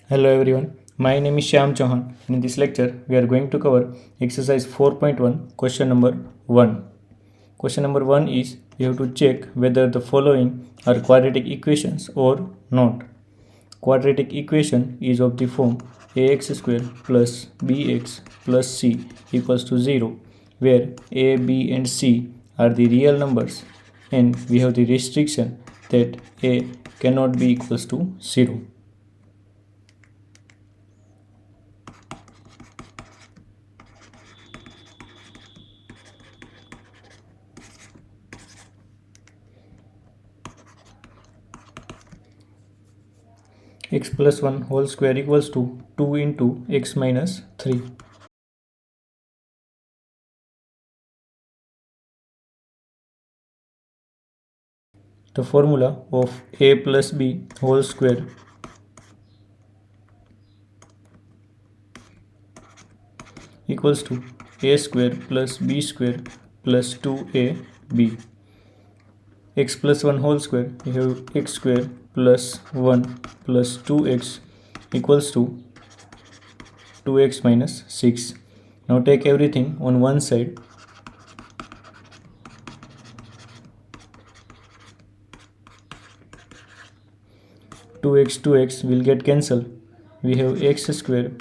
Hello everyone, my name is Shyam Chauhan and in this lecture we are going to cover exercise 4.1 question number 1. Question number 1 is you have to check whether the following are quadratic equations or not. Quadratic equation is of the form ax square plus bx plus c equals to 0 where a, b and c are the real numbers and we have the restriction that a cannot be equals to 0. X plus 1 whole square equals to 2 into x minus 3. The formula of a plus b whole square equals to a square plus b square plus 2ab. X plus 1 whole square, we have x square plus 1 plus 2x equals to 2x minus 6. Now take everything on one side. Two x will get cancelled. We have x square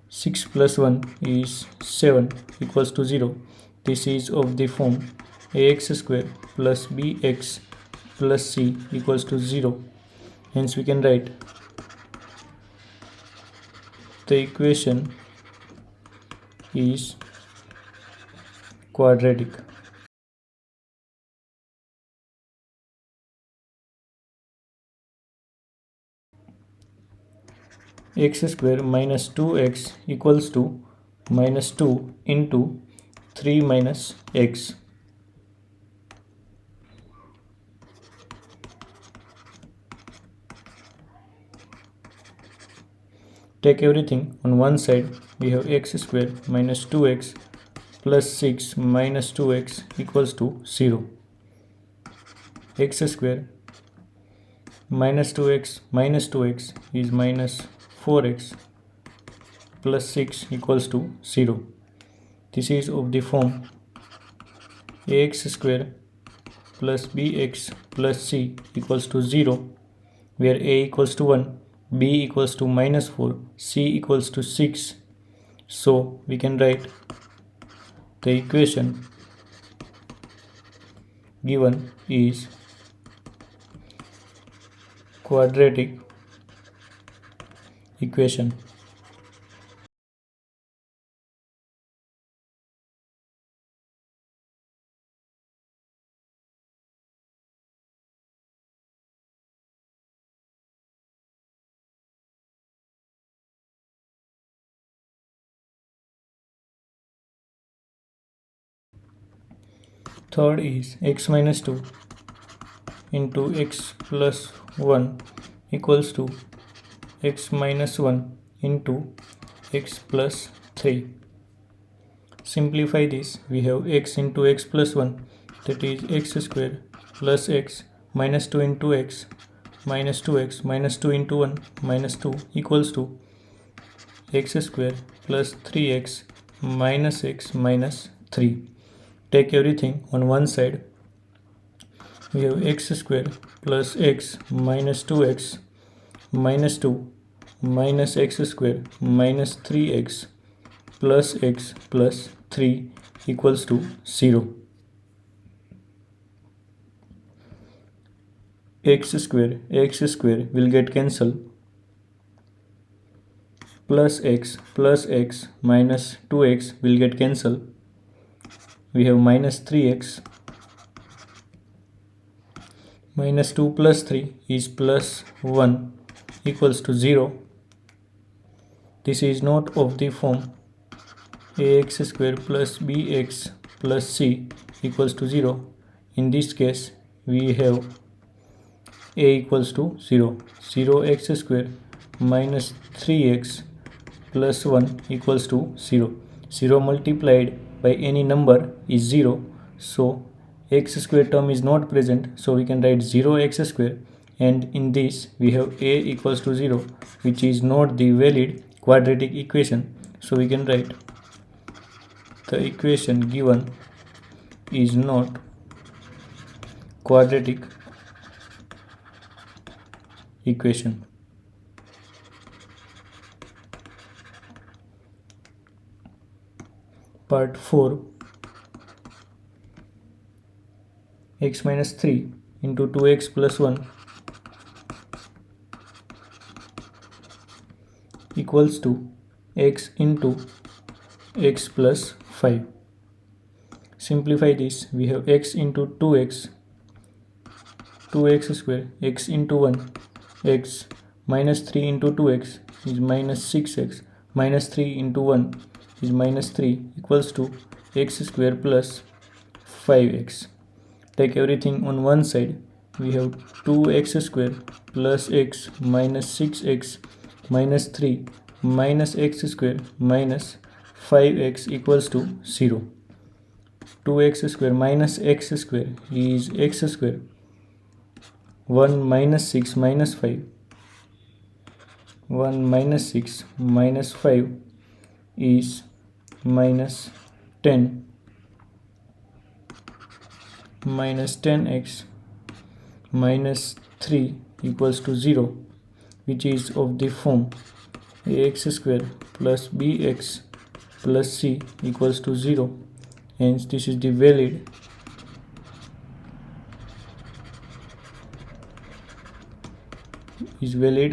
6 plus 1 is 7 equals to 0. This is of the form ax square plus bx plus c equals to 0. Hence we can write the equation is quadratic. X square minus 2x equals to minus 2 into 3 minus x. Take everything on one side. We have x square minus 2x plus 6 minus 2x equals to 0. X square minus 2x is minus 4x plus 6 equals to 0. This is of the form ax square plus bx plus c equals to 0 where a equals to 1, b equals to minus 4, c equals to 6. So we can write the equation given is quadratic equation. Third is x minus 2 into x plus 1 equals to x minus 1 into x plus 3. Simplify this, we have x into x plus 1, that is x square plus x minus 2 into x minus 2x minus 2 into 1 minus 2 equals to x square plus 3x minus x minus 3. Take everything on one side. We have x square plus x minus 2x minus 2 minus x square minus 3x plus x plus 3 equals to 0. X square will get cancelled. Plus x minus 2x will get cancelled. We have minus 3x. Minus 2 plus 3 is plus 1 equals to 0. This is not of the form ax square plus bx plus c equals to 0. In this case, we have a equals to 0. 0x square minus 3x plus 1 equals to 0. 0 multiplied by any number is 0. So x square term is not present. So we can write 0x square and in this we have a equals to 0, which is not the valid quadratic equation. So we can write the equation given is not quadratic equation. Part 4, x minus 3 into 2x plus 1 equals to x into x plus 5. Simplify this, we have x into 2x, 2x square, x into 1, x, minus 3 into 2x is minus 6x, minus 3 into 1 is minus 3 equals to x square plus 5x. Take everything on one side, we have 2x square plus x minus 6x minus 3 minus x square minus 5x equals to 0. 2x square minus x square is x square. 1 minus 6 minus 5. 1 minus 6 minus 5 is minus 10 minus 10x minus 3 equals to 0, which is of the form ax square plus bx plus c equals to 0. Hence this is the valid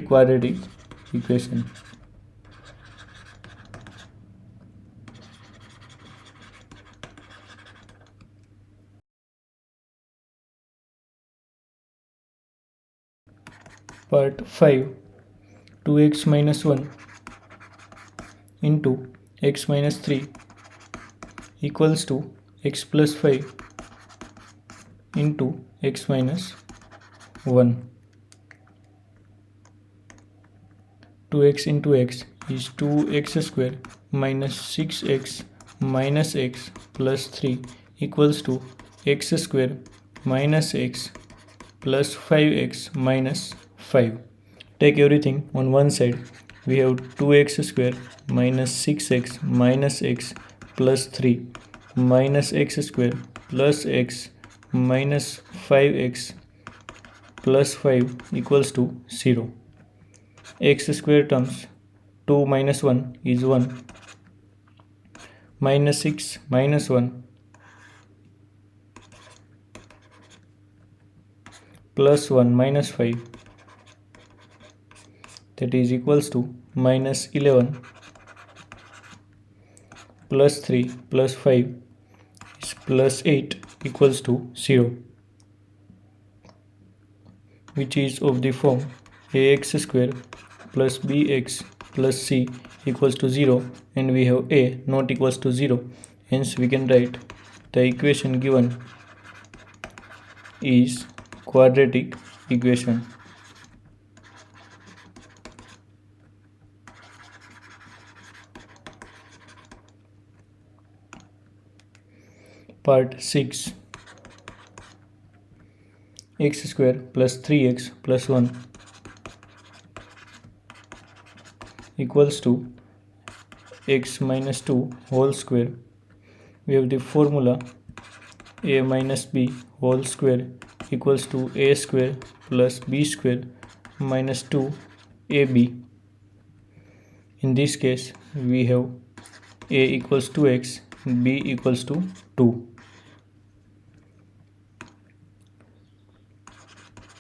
quadratic equation. Part 5, 2x minus 1 into x minus 3 equals to x plus 5 into x minus 1. 2x into x is 2x square minus 6x minus x plus 3 equals to x square minus x plus 5x minus 5. Take everything on one side, we have 2x square minus 6x minus x plus 3 minus x square plus x minus 5x plus 5 equals to 0. X square terms, 2 minus 1 is 1, minus 6 minus 1 plus 1 minus 5, that is equals to minus 11 plus 3 plus 5 is plus 8 equals to 0, which is of the form ax square plus bx plus c equals to 0, and we have a not equals to 0. Hence we can write the equation given is quadratic equation. Part 6, x square plus 3x plus 1 equals to x minus 2 whole square. We have the formula a minus b whole square equals to a square plus b square minus 2ab. In this case we have a equals to x, b equals to 2.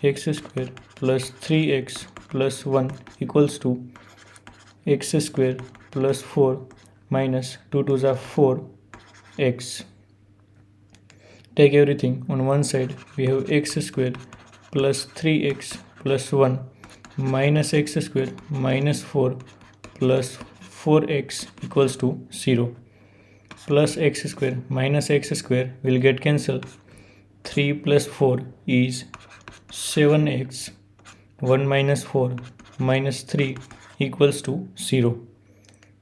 X square plus 3x plus 1 equals to x square plus 4 minus 2 to the 4x. Take everything on one side, we have x square plus 3x plus 1 minus x square minus 4 plus 4x equals to 0. Plus x square minus x square will get cancelled. 3 plus 4 is 7x. 1 minus 4 minus 3 equals to 0.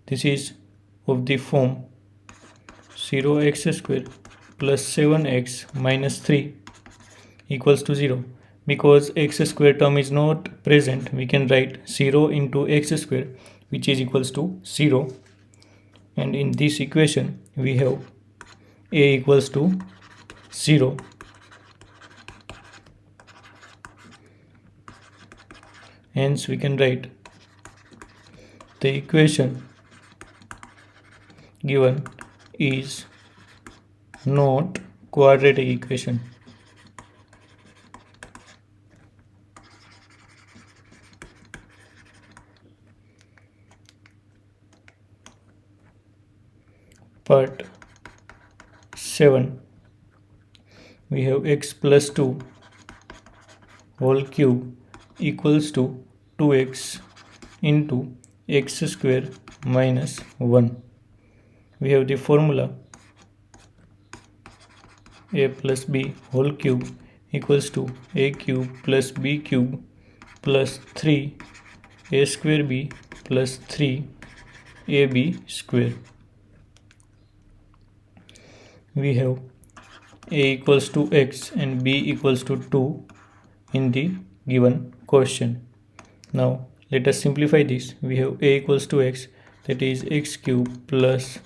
This is of the form 0x square plus 7x minus 3 equals to 0, Because x square term is not present, we can write 0 into x square, which is equals to 0. And in this equation we have a equals to 0. Hence we can write the equation given is not quadratic equation. Part 7, we have x plus 2 whole cube equals to 2x into x square minus 1. We have the formula a plus b whole cube equals to a cube plus b cube plus 3 a square b plus 3 ab square. We have a equals to x and b equals to 2 in the given question. Now let us simplify this. We have a equals to x, that is x cube plus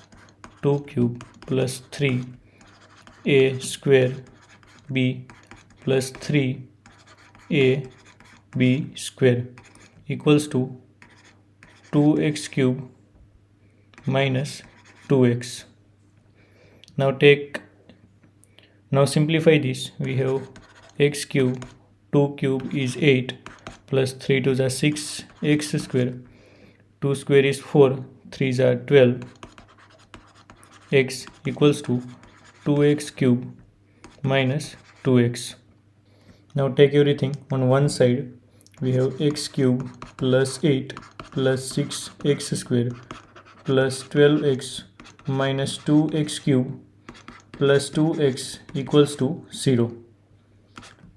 2 cube plus 3 a square b plus 3 a b square equals to 2x cube minus 2x. Now simplify this. We have x cube, 2 cube is 8 plus 3 2 is 6 x square, 2 square is 4, 3 is 12 x equals to 2x cube minus 2x. Now take everything on one side. We have x cube plus 8 plus 6 x square plus 12x minus 2x cube plus 2x equals to 0.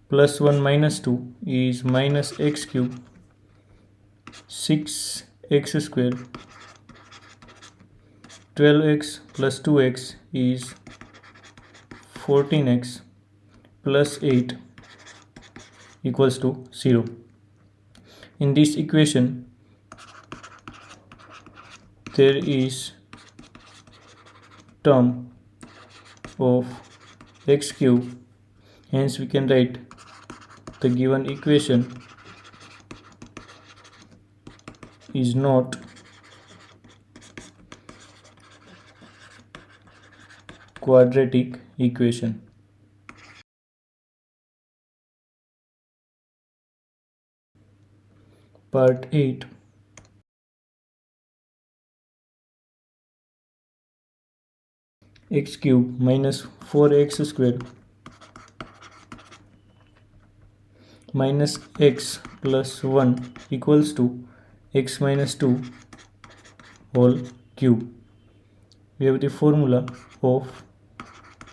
Plus 1 minus 2 is minus x cube, 6x square, 12x plus 2x is 14x plus 8 equals to 0. In this equation there is term of x cube, hence we can write the given equation is not quadratic equation. Part 8, x cube minus 4x square minus x plus 1 equals to x minus 2 whole cube. We have the formula of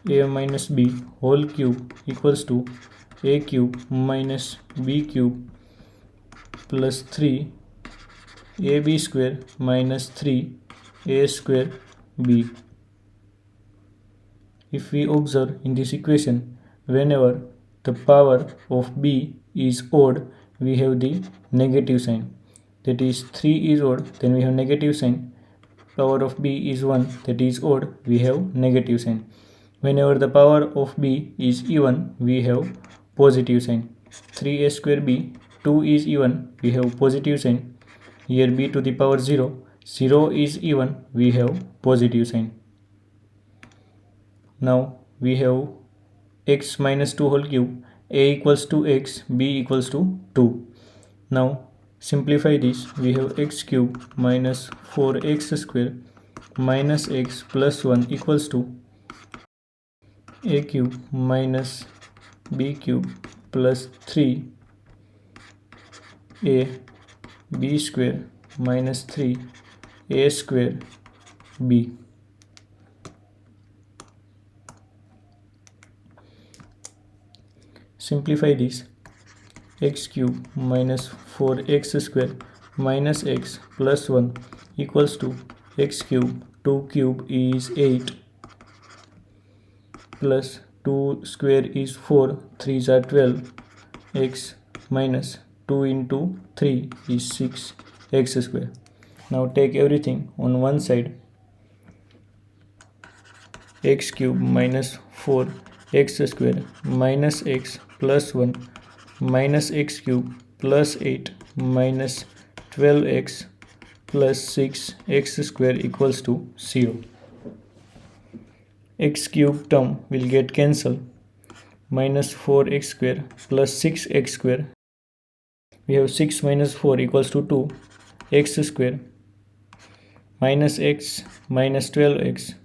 a minus b whole cube equals to a cube minus b cube plus 3 ab square minus 3 a square b. If we observe in this equation, whenever the power of b is odd, we have the negative sign. That is 3 is odd, then we have negative sign. Power of b is 1, that is odd, we have negative sign. Whenever the power of b is even, we have positive sign. 3a square b, 2 is even, we have positive sign. Here b to the power 0, 0 is even, we have positive sign. Now we have x minus 2 whole cube, a equals to x, b equals to 2. Now simplify this. We have x cube minus 4x square minus x plus 1 equals to a cube minus b cube plus 3 a b square minus 3 a square b. Simplify this. X cube minus 4x square minus x plus 1 equals to x cube, 2 cube is 8 plus 2 square is 4, 3 are 12 x minus 2 into 3 is 6x square. Now take everything on one side. X cube minus 4x square minus x plus 1 minus x cube plus 8 minus 12x plus 6x square equals to 0. X cube term will get cancelled. Minus 4x square plus 6x square. We have 6 minus 4 equals to 2. X square minus x minus 12x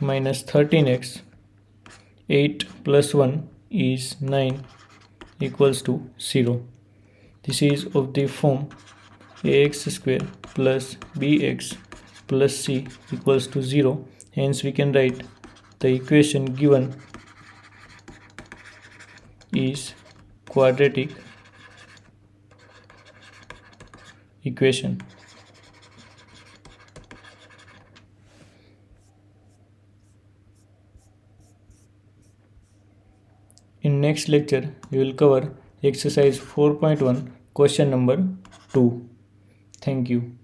minus 13x. 8 plus 1 is 9 equals to 0. This is of the form ax square plus bx plus c equals to 0. Hence we can write the equation given is quadratic equation. In next lecture, we will cover exercise 4.1 question number 2. Thank you.